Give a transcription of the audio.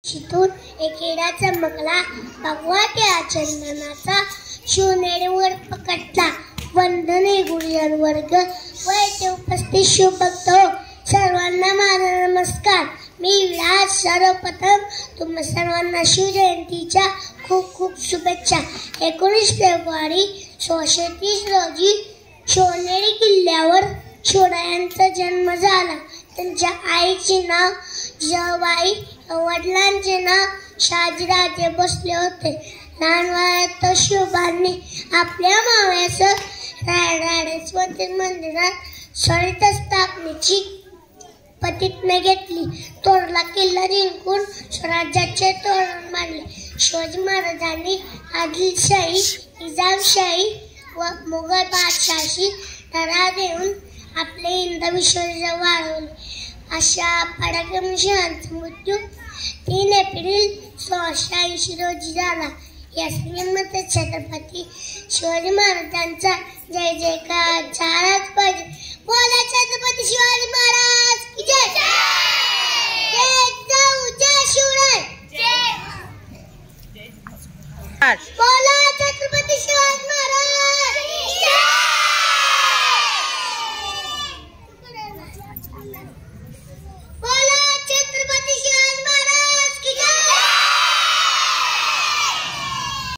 शितून एकेडा चमकला, भगवा त्या चंदनाचा, शिवनेरीवर पकडला वंदने गुरुजन वर्ग, वयते उपस्थित शिवभक्त हो, सर्वांना माझा नमस्कार. मी विलास. सर्वप्रथम तुम्हा सर्वांना शिवजयंतीच्या खूप खूप शुभेच्छा. 19 फेब्रुवारी 1630 रोजी शिवनेरी किल्ल्यावर शिवरायांचा जन्म झाला. त्यांच्या आईचे नाव जिजाबाई, वडिलांचे नाव शहाजीराजे भोसले होते. लहान वयात शिवबांनी आपल्या मावळ्यासह रायगड मंदिरात स्वारीच्या स्थापनेची प्रतिज्ञा घेतली. तोरला किल्ला जिंकून स्वराज्याचे तोरण मांडले. शिवाजी महाराजांनी आदिलशाही, निजामशाही व मुघल बादशाहाशी लढा देऊन आपले हिंद विश्वविजय वाढवले. अशा पराक्रमशालीचा मृत्यू 3 एप्रिल 1680 रोजी झाला. या श्रीमंत छत्रपती शिवाजी महाराजांचा जय जयकार झालाच पाहिजे. बोला छत्रपती शिवाजी महाराज की जय. जय जाऊ, जय शिवराय.